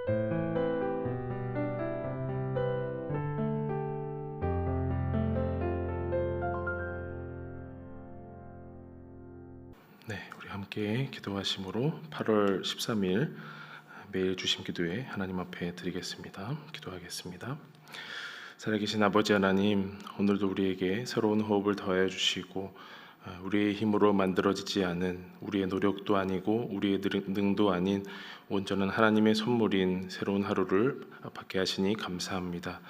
네, 우리 함께 기도하심으로 8월 13일 매일 주신 기도회 하나님 앞에 드리겠습니다. 기도하겠습니다. 살아계신 아버지 하나님, 오늘도 우리에게 새로운 호흡을 더하여 주시고 우리의 힘으로 만들어지지 않은, 우리의 노력도 아니고 우리의 능도 아닌 온전한 하나님의 선물인 새로운 하루를 받게 하시니 감사합니다.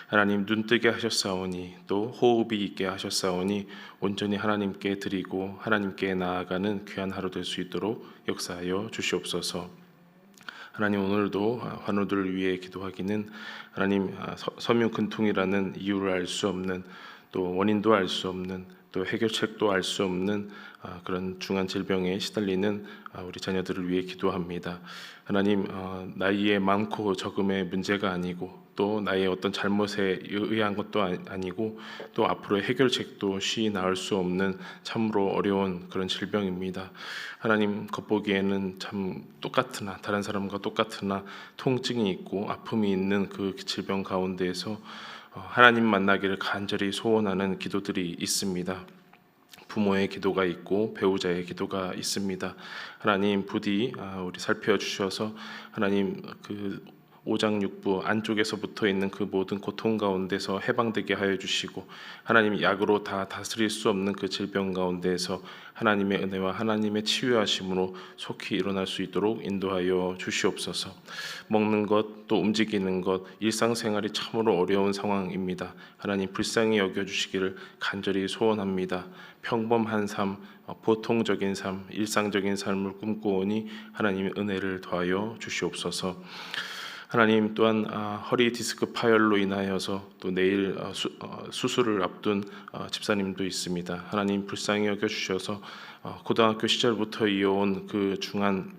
하나님, 눈뜨게 하셨사오니 또 호흡이 있게 하셨사오니 온전히 하나님께 드리고 하나님께 나아가는 귀한 하루 될 수 있도록 역사하여 주시옵소서. 하나님, 오늘도 환우들을 위해 기도하기는 하나님 섬유근통이라는 이유를 알 수 없는, 또 원인도 알 수 없는, 또 해결책도 알 수 없는 그런 중한 질병에 시달리는 우리 자녀들을 위해 기도합니다. 하나님, 나이의 많고 적음의 문제가 아니고 또 나의 어떤 잘못에 의한 것도 아니고 또 앞으로의 해결책도 쉬이 나올 수 없는 참으로 어려운 그런 질병입니다. 하나님, 겉보기에는 참 똑같으나, 다른 사람과 똑같으나 통증이 있고 아픔이 있는 그 질병 가운데에서 하나님 만나기를 간절히 소원하는 기도들이 있습니다. 부모의 기도가 있고 배우자의 기도가 있습니다. 하나님, 부디 우리 살펴주셔서 하나님 그 오장육부 안쪽에서 붙어 있는 그 모든 고통 가운데서 해방되게 하여 주시고, 하나님 약으로 다 다스릴 수 없는 그 질병 가운데에서 하나님의 은혜와 하나님의 치유하심으로 속히 일어날 수 있도록 인도하여 주시옵소서. 먹는 것, 또 움직이는 것, 일상생활이 참으로 어려운 상황입니다. 하나님, 불쌍히 여겨주시기를 간절히 소원합니다. 평범한 삶, 보통적인 삶, 일상적인 삶을 꿈꾸오니 하나님의 은혜를 더하여 주시옵소서. 하나님, 또한 허리 디스크 파열로 인하여서 또 내일 수술을 앞둔 집사님도 있습니다. 하나님, 불쌍히 여겨주셔서 고등학교 시절부터 이어온 그 중한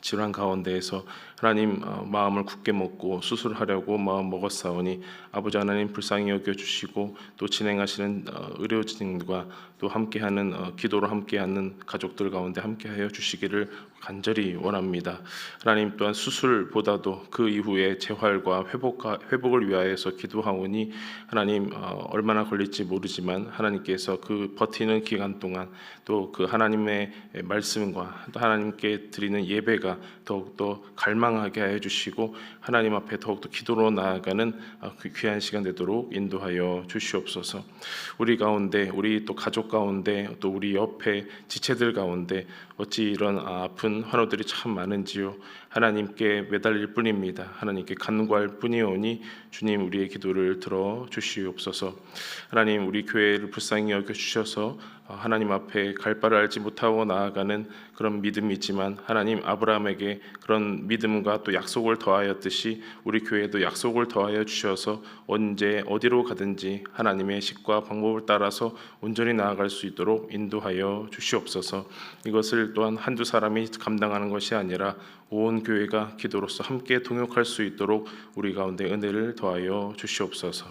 질환 가운데에서 하나님 마음을 굳게 먹고 수술하려고 마음 먹었사오니 아버지 하나님, 불쌍히 여겨주시고 또 진행하시는 의료진과 또 함께하는 기도로 함께하는 가족들 가운데 함께하여 주시기를 간절히 원합니다. 하나님, 또한 수술보다도 그 이후에 재활과 회복을 위하여서 기도하오니 하나님, 얼마나 걸릴지 모르지만 하나님께서 그 버티는 기간 동안 또 그 하나님의 말씀과 또 하나님께 드리는 예배가 더욱더 갈망하게 하여 주시고 하나님 앞에 더욱더 기도로 나아가는 그 귀한 시간 되도록 인도하여 주시옵소서. 우리 가운데, 우리 또 가족 가운데, 또 우리 옆에 지체들 가운데 어찌 이런 아픈 환우들이 참 많은지요. 하나님께 매달릴 뿐입니다. 하나님께 간구할 뿐이오니 주님, 우리의 기도를 들어 주시옵소서. 하나님, 우리 교회를 불쌍히 여겨 주셔서 하나님 앞에 갈 바를 알지 못하고 나아가는 그런 믿음이지만 하나님, 아브라함에게 그런 믿음과 또 약속을 더하였듯이 우리 교회도 약속을 더하여 주셔서 언제 어디로 가든지 하나님의 식과 방법을 따라서 온전히 나아갈 수 있도록 인도하여 주시옵소서. 이것을 또한 한두 사람이 감당하는 것이 아니라 온 교회가 기도로서 함께 동역할 수 있도록 우리 가운데 은혜를 더하여 주시옵소서.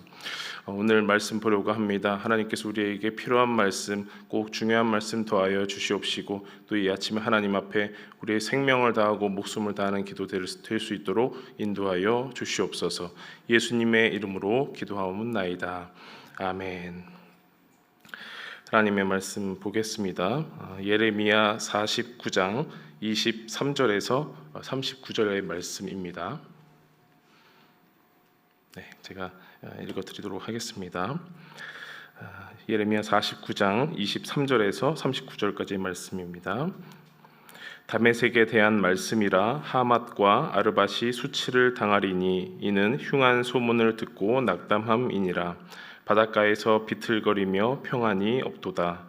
오늘 말씀 보려고 합니다. 하나님께서 우리에게 필요한 말씀, 꼭 중요한 말씀 더하여 주시옵시고 또 이 아침에 하나님 앞에 우리의 생명을 다하고 목숨을 다하는 기도 될 수 있도록 인도하여 주시옵소서. 예수님의 이름으로 기도하옵나이다. 아멘. 하나님의 말씀 보겠습니다. 예레미야 49장 23절에서 39절의 말씀입니다. 네, 제가 읽어드리도록 하겠습니다. 예레미야 49장 23절에서 39절까지의 말씀입니다. 다메섹에 대한 말씀이라 하맛과 아르밧이 수치를 당하리니 이는 흉한 소문을 듣고 낙담함이니라. 바닷가에서 비틀거리며 평안이 없도다.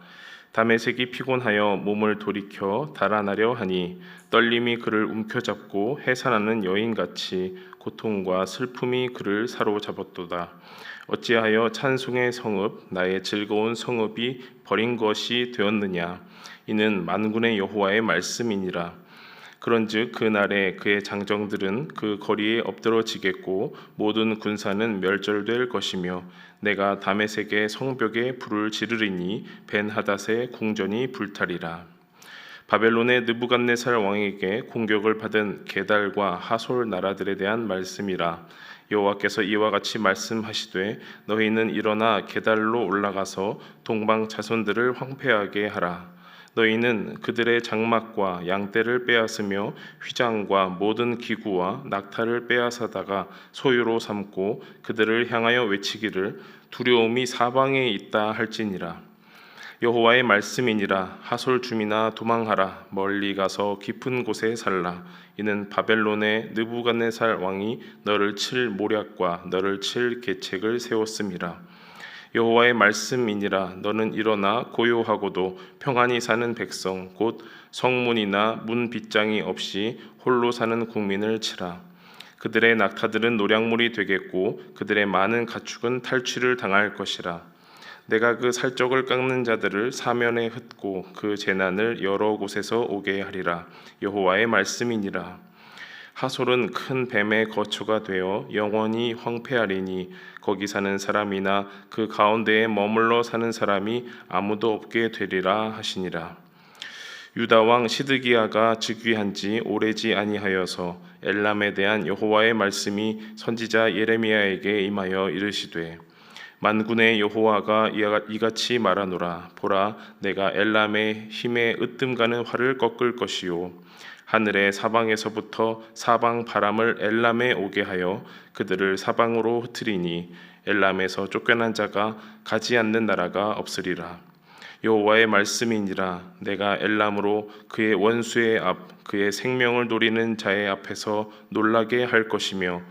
다메섹이 피곤하여 몸을 돌이켜 달아나려 하니 떨림이 그를 움켜잡고 해산하는 여인같이 고통과 슬픔이 그를 사로잡았도다. 어찌하여 찬송의 성읍, 나의 즐거운 성읍이 버린 것이 되었느냐. 이는 만군의 여호와의 말씀이니라. 그런즉 그날에 그의 장정들은 그 거리에 엎드러지겠고 모든 군사는 멸절될 것이며 내가 다메섹의 성벽에 불을 지르리니 벤하닷의 궁전이 불타리라. 바벨론의 느부갓네살 왕에게 공격을 받은 게달과 하솔 나라들에 대한 말씀이라. 여호와께서 이와 같이 말씀하시되 너희는 일어나 게달로 올라가서 동방 자손들을 황폐하게 하라. 너희는 그들의 장막과 양떼를 빼앗으며 휘장과 모든 기구와 낙타를 빼앗아다가 소유로 삼고 그들을 향하여 외치기를 두려움이 사방에 있다 할지니라. 여호와의 말씀이니라. 하솔 주민아 도망하라. 멀리 가서 깊은 곳에 살라. 이는 바벨론의 느부갓네살 왕이 너를 칠 모략과 너를 칠 계책을 세웠음이라. 여호와의 말씀이니라. 너는 일어나 고요하고도 평안히 사는 백성 곧 성문이나 문 빗장이 없이 홀로 사는 국민을 치라. 그들의 낙타들은 노략물이 되겠고 그들의 많은 가축은 탈취를 당할 것이라. 내가 그 살적을 깎는 자들을 사면에 흩고 그 재난을 여러 곳에서 오게 하리라. 여호와의 말씀이니라. 하솔은 큰 뱀의 거처가 되어 영원히 황폐하리니 거기 사는 사람이나 그 가운데에 머물러 사는 사람이 아무도 없게 되리라 하시니라. 유다 왕 시드기야가 즉위한 지 오래지 아니하여서 엘람에 대한 여호와의 말씀이 선지자 예레미야에게 임하여 이르시되 만군의 여호와가 이같이 말하노라. 보라, 내가 엘람의 힘에 으뜸가는 활을 꺾을 것이요 하늘의 사방에서부터 사방 바람을 엘람에 오게 하여 그들을 사방으로 흩으리니 엘람에서 쫓겨난 자가 가지 않는 나라가 없으리라. 여호와의 말씀이니라. 내가 엘람으로 그의 원수의 앞 그의 생명을 노리는 자의 앞에서 놀라게 할 것이며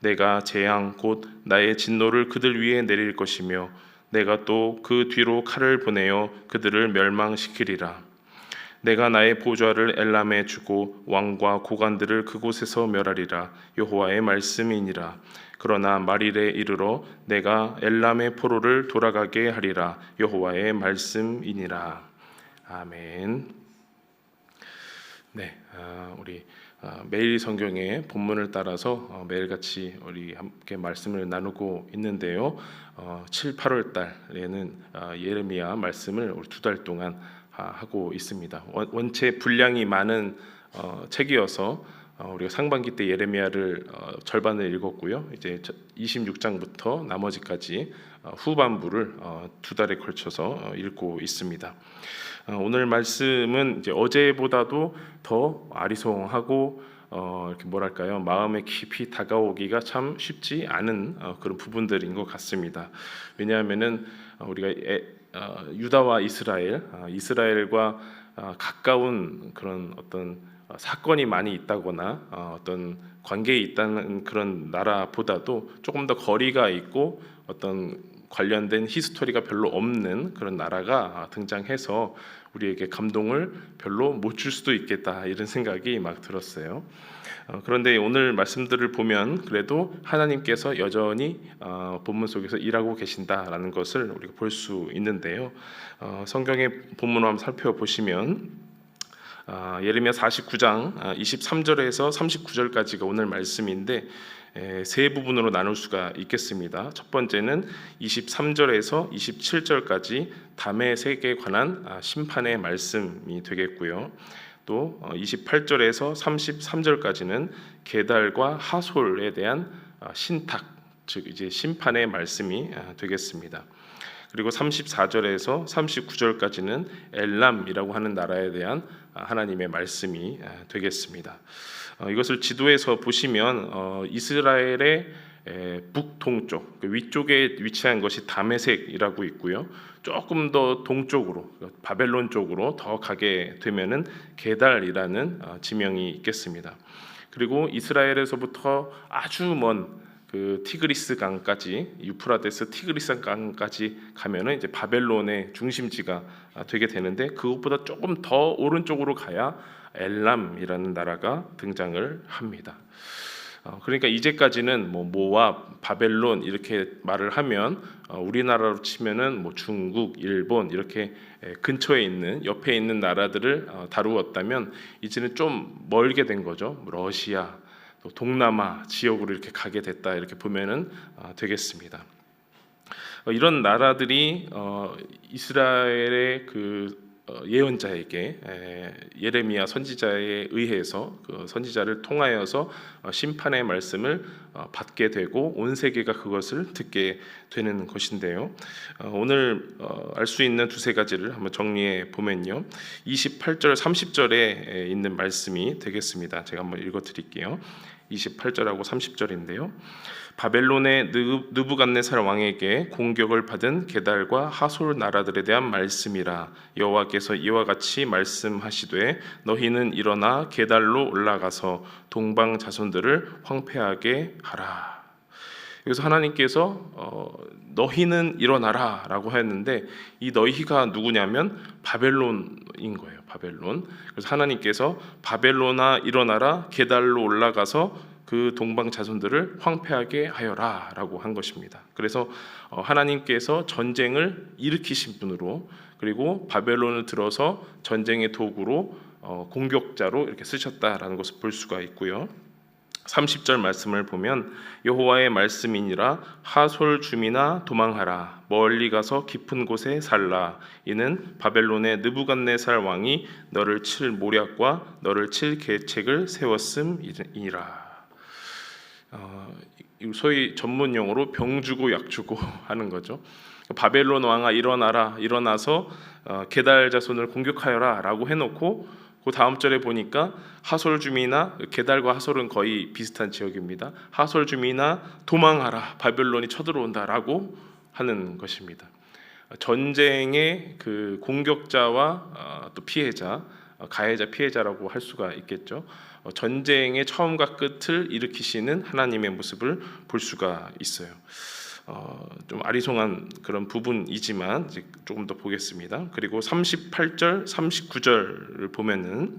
내가 재앙 곧 나의 진노를 그들 위에 내릴 것이며 내가 또 그 뒤로 칼을 보내어 그들을 멸망시키리라. 내가 나의 보좌를 엘람에 주고 왕과 고관들을 그곳에서 멸하리라. 여호와의 말씀이니라. 그러나 말일에 이르러 내가 엘람의 포로를 돌아가게 하리라. 여호와의 말씀이니라. 아멘. 네, 우리 매일 성경의 본문을 따라서 매일같이 우리 함께 말씀을 나누고 있는데요. 7, 8월 달에는 예레미야 말씀을 우리 2달 동안 하고 있습니다. 원체 분량이 많은 책이어서 우리가 상반기 때 예레미야를 절반을 읽었고요. 이제 26장부터 나머지까지 후반부를 2달에 걸쳐서 읽고 있습니다. 오늘 말씀은 이제 어제보다도 더 아리송하고 이렇게 뭐랄까요, 마음에 깊이 다가오기가 참 쉽지 않은 그런 부분들인 것 같습니다. 왜냐하면은 우리가 유다와 이스라엘과 가까운 그런 어떤 사건이 많이 있다거나 어떤 관계에 있다는 그런 나라보다도 조금 더 거리가 있고 어떤 관련된 히스토리가 별로 없는 그런 나라가 등장해서 우리에게 감동을 별로 못 줄 수도 있겠다, 이런 생각이 막 들었어요. 그런데 오늘 말씀들을 보면 그래도 하나님께서 여전히 본문 속에서 일하고 계신다라는 것을 우리가 볼 수 있는데요. 성경의 본문을 한번 살펴보시면 예레미야 49장 23절에서 39절까지가 오늘 말씀인데 세 부분으로 나눌 수가 있겠습니다. 첫 번째는 23절에서 27절까지 다메섹에 관한 심판의 말씀이 되겠고요. 또 28절에서 33절까지는 게달과 하솔에 대한 신탁, 즉 이제 심판의 말씀이 되겠습니다. 그리고 34절에서 39절까지는 엘람이라고 하는 나라에 대한 하나님의 말씀이 되겠습니다. 이것을 지도에서 보시면 이스라엘의 북동쪽, 위쪽에 위치한 것이 다메섹이라고 있고요. 조금 더 동쪽으로, 바벨론 쪽으로 더 가게 되면은 게달이라는 지명이 있겠습니다. 그리고 이스라엘에서부터 아주 먼 그 티그리스 강까지, 유프라데스 티그리스 강까지 가면은 이제 바벨론의 중심지가 되게 되는데, 그것보다 조금 더 오른쪽으로 가야 엘람이라는 나라가 등장을 합니다. 그러니까 이제까지는 뭐 모압, 바벨론 이렇게 말을 하면 우리나라로 치면은 뭐 중국, 일본 이렇게 근처에 있는, 옆에 있는 나라들을 다루었다면 이제는 좀 멀게 된 거죠. 러시아, 또 동남아 지역으로 이렇게 가게 됐다, 이렇게 보면은 되겠습니다. 이런 나라들이 이스라엘의 그 예언자에게 예레미야 선지자에 의해서 그 선지자를 통하여서 심판의 말씀을 받게 되고 온 세계가 그것을 듣게 되는 것인데요. 오늘 알 수 있는 두세 가지를 한번 정리해 보면요. 28절 30절에 있는 말씀이 되겠습니다. 제가 한번 읽어 드릴게요. 28절하고 30절인데요. 바벨론의 느부갓네살 왕에게 공격을 받은 게달과 하솔 나라들에 대한 말씀이라. 여호와께서 이와 같이 말씀하시되 너희는 일어나 게달로 올라가서 동방 자손들을 황폐하게 하라. 여기서 하나님께서 너희는 일어나라 라고 했는데 이 너희가 누구냐면 바벨론인 거예요. 바벨론. 그래서 하나님께서 바벨론아 일어나라 게달로 올라가서 그 동방 자손들을 황폐하게 하여라 라고 한 것입니다. 그래서 하나님께서 전쟁을 일으키신 분으로, 그리고 바벨론을 들어서 전쟁의 도구로 공격자로 이렇게 쓰셨다라는 것을 볼 수가 있고요. 30절 말씀을 보면 여호와의 말씀이니라 하솔 주민아 도망하라 멀리 가서 깊은 곳에 살라 이는 바벨론의 느부갓네살 왕이 너를 칠 모략과 너를 칠 계책을 세웠음이니라. 소위 전문 용어로 병 주고 약 주고 하는 거죠. 바벨론 왕아 일어나라, 일어나서 게달 자손을 공격하여라 라고 해놓고 그 다음 절에 보니까 하솔 주민아, 게달과 하솔은 거의 비슷한 지역입니다. 하솔 주민아 도망하라, 바벨론이 쳐들어온다라고 하는 것입니다. 전쟁의 그 공격자와 또 피해자, 가해자 피해자라고 할 수가 있겠죠. 전쟁의 처음과 끝을 일으키시는 하나님의 모습을 볼 수가 있어요. 좀 아리송한 그런 부분이지만 이제 조금 더 보겠습니다. 그리고 38절, 39절을 보면은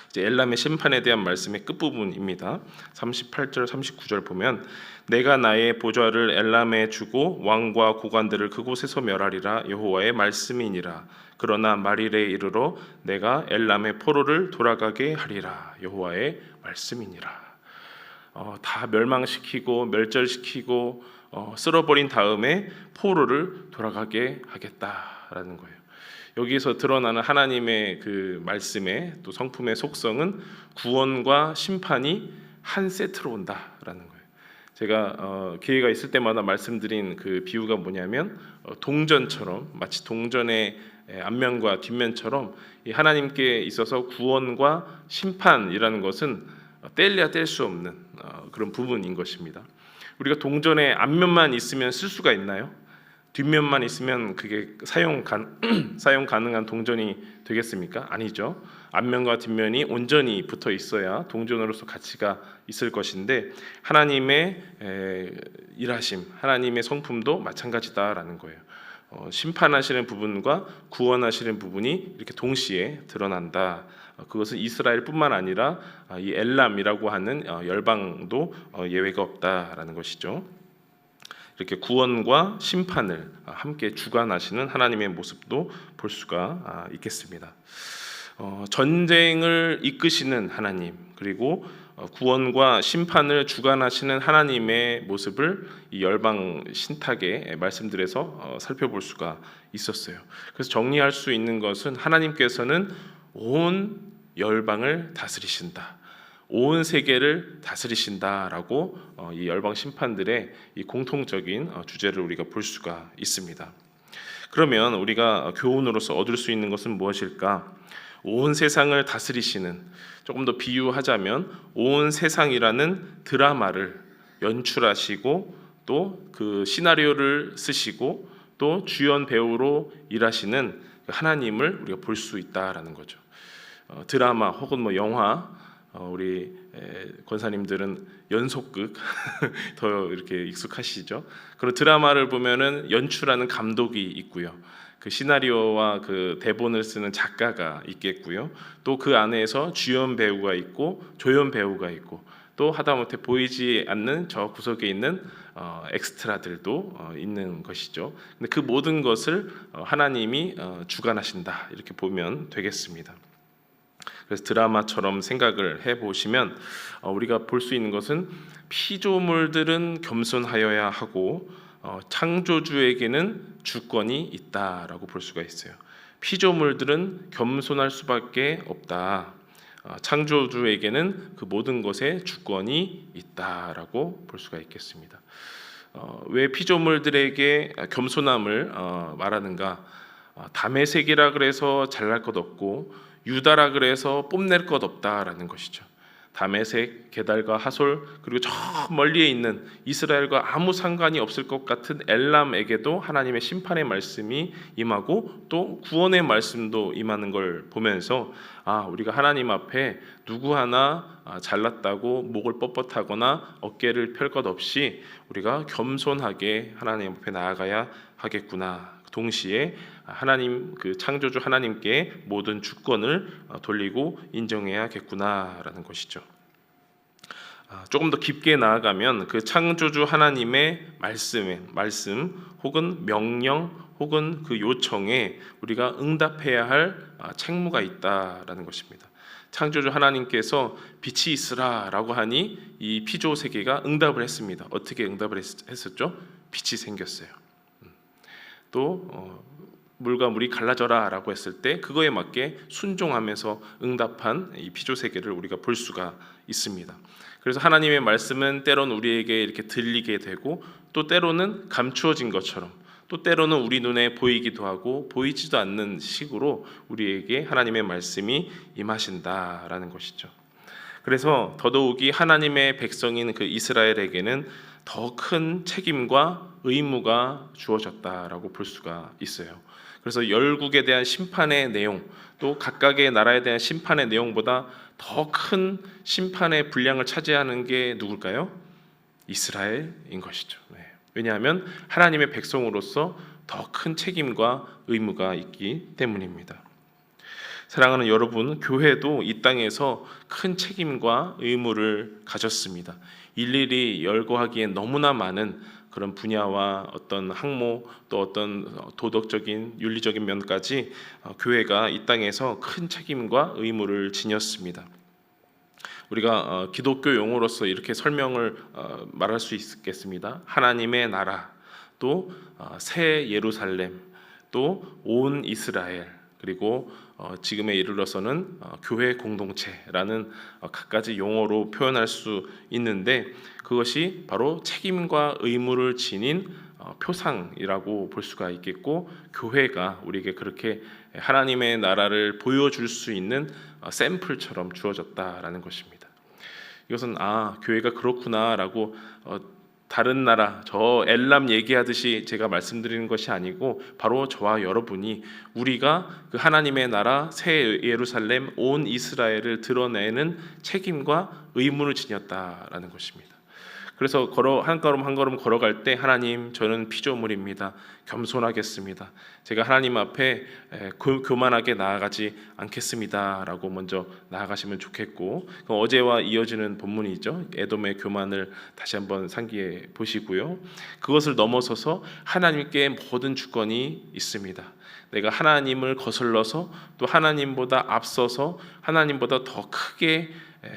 이제 엘람의 심판에 대한 말씀의 끝 부분입니다. 38절, 39절 보면 내가 나의 보좌를 엘람에 주고 왕과 고관들을 그곳에서 멸하리라 여호와의 말씀이니라. 그러나 말일에 이르러 내가 엘람의 포로를 돌아가게 하리라 여호와의 말씀이니라. 다 멸망시키고 멸절시키고 쓸어버린 다음에 포로를 돌아가게 하겠다라는 거예요. 여기서 드러나는 하나님의 그 말씀의 또 성품의 속성은 구원과 심판이 한 세트로 온다라는 거예요. 제가 기회가 있을 때마다 말씀드린 그 비유가 뭐냐면 동전처럼, 마치 동전의 앞면과 뒷면처럼 이 하나님께 있어서 구원과 심판이라는 것은 뗄래야 뗄 수 없는 그런 부분인 것입니다. 우리가 동전의 앞면만 있으면 쓸 수가 있나요? 뒷면만 있으면 그게 사용 가능한 동전이 되겠습니까? 아니죠. 앞면과 뒷면이 온전히 붙어 있어야 동전으로서 가치가 있을 것인데 하나님의 일하심, 하나님의 성품도 마찬가지다라는 거예요. 심판하시는 부분과 구원하시는 부분이 이렇게 동시에 드러난다. 그것은 이스라엘뿐만 아니라 이 엘람이라고 하는 열방도 예외가 없다라는 것이죠. 이렇게 구원과 심판을 함께 주관하시는 하나님의 모습도 볼 수가 있겠습니다. 전쟁을 이끄시는 하나님, 그리고 구원과 심판을 주관하시는 하나님의 모습을 이 열방 신탁의 말씀들에서 살펴볼 수가 있었어요. 그래서 정리할 수 있는 것은 하나님께서는 온 열방을 다스리신다, 온 세계를 다스리신다라고 이 열방 심판들의 이 공통적인 주제를 우리가 볼 수가 있습니다. 그러면 우리가 교훈으로서 얻을 수 있는 것은 무엇일까? 온 세상을 다스리시는, 조금 더 비유하자면 온 세상이라는 드라마를 연출하시고 또 그 시나리오를 쓰시고 또 주연 배우로 일하시는 하나님을 우리가 볼 수 있다라는 거죠. 드라마 혹은 뭐 영화, 우리 권사님들은 연속극 더 이렇게 익숙하시죠. 그런 드라마를 보면은 연출하는 감독이 있고요. 그 시나리오와 그 대본을 쓰는 작가가 있겠고요. 또 그 안에서 주연 배우가 있고 조연 배우가 있고 또 하다못해 보이지 않는 저 구석에 있는 엑스트라들도 있는 것이죠. 근데 그 모든 것을 하나님이 주관하신다 이렇게 보면 되겠습니다. 그래서 드라마처럼 생각을 해보시면 우리가 볼 수 있는 것은 피조물들은 겸손하여야 하고 창조주에게는 주권이 있다라고 볼 수가 있어요. 피조물들은 겸손할 수밖에 없다. 창조주에게는 그 모든 것에 주권이 있다라고 볼 수가 있겠습니다. 왜 피조물들에게 겸손함을 말하는가? 다메섹이라 그래서 잘날 것 없고 유다라 그래서 뽐낼 것 없다라는 것이죠. 다메섹, 게달과 하솔, 그리고 저 멀리에 있는 이스라엘과 아무 상관이 없을 것 같은 엘람에게도 하나님의 심판의 말씀이 임하고 또 구원의 말씀도 임하는 걸 보면서 우리가 하나님 앞에 누구 하나 잘났다고 목을 뻣뻣하거나 어깨를 펼 것 없이 우리가 겸손하게 하나님 앞에 나아가야 하겠구나. 동시에 하나님, 그 창조주 하나님께 모든 주권을 돌리고 인정해야겠구나라는 것이죠. 조금 더 깊게 나아가면 그 창조주 하나님의 말씀 혹은 명령 혹은 그 요청에 우리가 응답해야 할 책무가 있다라는 것입니다. 창조주 하나님께서 빛이 있으라라고 하니 이 피조 세계가 응답을 했습니다. 어떻게 응답을 했었죠? 빛이 생겼어요. 또 물과 물이 갈라져라라고 했을 때 그거에 맞게 순종하면서 응답한 이 피조 세계를 우리가 볼 수가 있습니다. 그래서 하나님의 말씀은 때로는 우리에게 이렇게 들리게 되고 또 때로는 감추어진 것처럼 또 때로는 우리 눈에 보이기도 하고 보이지도 않는 식으로 우리에게 하나님의 말씀이 임하신다라는 것이죠. 그래서 더더욱이 하나님의 백성인 그 이스라엘에게는 더 큰 책임과 의무가 주어졌다라고 볼 수가 있어요. 그래서 열국에 대한 심판의 내용, 또 각각의 나라에 대한 심판의 내용보다 더 큰 심판의 분량을 차지하는 게 누굴까요? 이스라엘인 것이죠. 왜냐하면 하나님의 백성으로서 더 큰 책임과 의무가 있기 때문입니다. 사랑하는 여러분, 교회도 이 땅에서 큰 책임과 의무를 가졌습니다. 일일이 열거하기엔 너무나 많은 그런 분야와 어떤 항목 또 어떤 도덕적인 윤리적인 면까지 교회가 이 땅에서 큰 책임과 의무를 지녔습니다. 우리가 기독교 용어로서 이렇게 설명을 말할 수 있겠습니다. 하나님의 나라, 또 새 예루살렘, 또 온 이스라엘, 그리고 지금에 이르러서는 교회 공동체라는 갖가지 용어로 표현할 수 있는데 그것이 바로 책임과 의무를 지닌 표상이라고 볼 수가 있겠고 교회가 우리에게 그렇게 하나님의 나라를 보여줄 수 있는 샘플처럼 주어졌다라는 것입니다. 이것은 교회가 그렇구나라고 다른 나라 저 엘람 얘기하듯이 제가 말씀드리는 것이 아니고 바로 저와 여러분이 우리가 그 하나님의 나라 새 예루살렘 온 이스라엘을 드러내는 책임과 의무를 지녔다라는 것입니다. 그래서 한 걸음 한 걸음 걸어갈 때 하나님 저는 피조물입니다. 겸손하겠습니다. 제가 하나님 앞에 교만하게 나아가지 않겠습니다라고 먼저 나아가시면 좋겠고 어제와 이어지는 본문이죠. 에돔의 교만을 다시 한번 상기해 보시고요. 그것을 넘어서서 하나님께 모든 주권이 있습니다. 내가 하나님을 거슬러서 또 하나님보다 앞서서 하나님보다 더 크게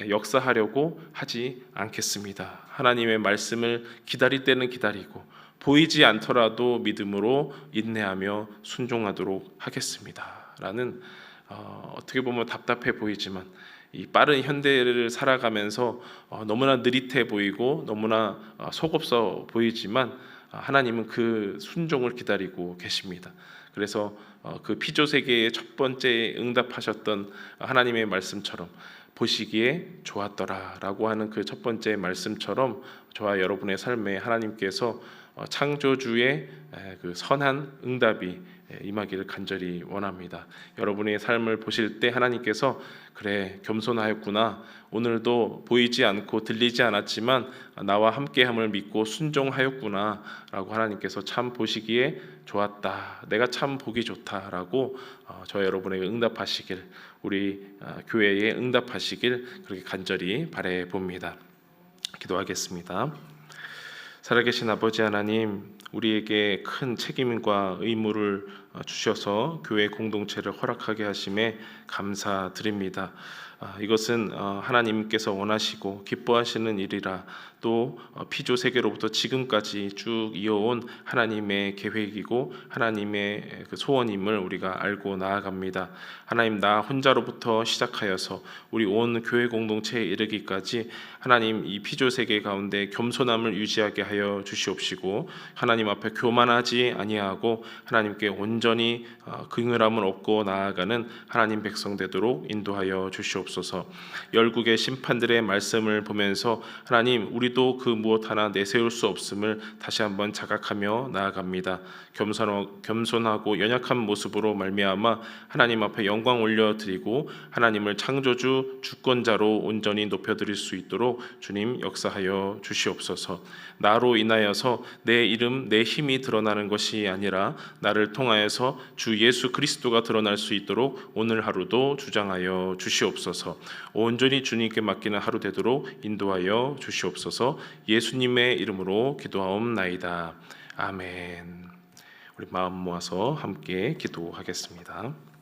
역사하려고 하지 않겠습니다. 하나님의 말씀을 기다릴 때는 기다리고 보이지 않더라도 믿음으로 인내하며 순종하도록 하겠습니다. 라는 어떻게 보면 답답해 보이지만 이 빠른 현대를 살아가면서 너무나 느릿해 보이고 너무나 속없어 보이지만 하나님은 그 순종을 기다리고 계십니다. 그래서 그 피조 세계의 첫 번째 응답하셨던 하나님의 말씀처럼 보시기에 좋았더라라고 하는 그 첫 번째 말씀처럼 저와 여러분의 삶에 하나님께서 창조주의 그 선한 응답이 임하기를 간절히 원합니다. 여러분의 삶을 보실 때 하나님께서 그래 겸손하였구나, 오늘도 보이지 않고 들리지 않았지만 나와 함께함을 믿고 순종하였구나 라고 하나님께서 참 보시기에 좋았다, 내가 참 보기 좋다라고 저 여러분에게 응답하시길, 우리 교회에 응답하시길 그렇게 간절히 바라봅니다. 봅니다. 기도하겠습니다. 살아계신 아버지 하나님, 우리에게 큰 책임과 의무를 주셔서 교회 공동체를 허락하게 하심에 감사드립니다. 이것은 하나님께서 원하시고 기뻐하시는 일이라 또 피조 세계로부터 지금까지 쭉 이어온 하나님의 계획이고 하나님의 그 소원임을 우리가 알고 나아갑니다. 하나님, 나 혼자로부터 시작하여서 우리 온 교회 공동체에 이르기까지 하나님, 이 피조 세계 가운데 겸손함을 유지하게 하여 주시옵시고 하나님 앞에 교만하지 아니하고 하나님께 온전히 긍휼함을 얻고 나아가는 하나님 백성 되도록 인도하여 주시옵소서. 열국의 심판들의 말씀을 보면서 하나님, 우리도 그 무엇 하나 내세울 수 없음을 다시 한번 자각하며 나아갑니다. 겸손하고 연약한 모습으로 말미암아 하나님 앞에 영광 올려드리고 하나님을 창조주 주권자로 온전히 높여드릴 수 있도록 주님 역사하여 주시옵소서. 나로 인하여서 내 이름, 내 힘이 드러나는 것이 아니라 나를 통하여서 주 예수 그리스도가 드러날 수 있도록 오늘 하루도 주장하여 주시옵소서. 온전히 주님께 맡기는 하루 되도록 인도하여 주시옵소서. 예수님의 이름으로 기도하옵나이다. 아멘. 우리 마음 모아서 함께 기도하겠습니다.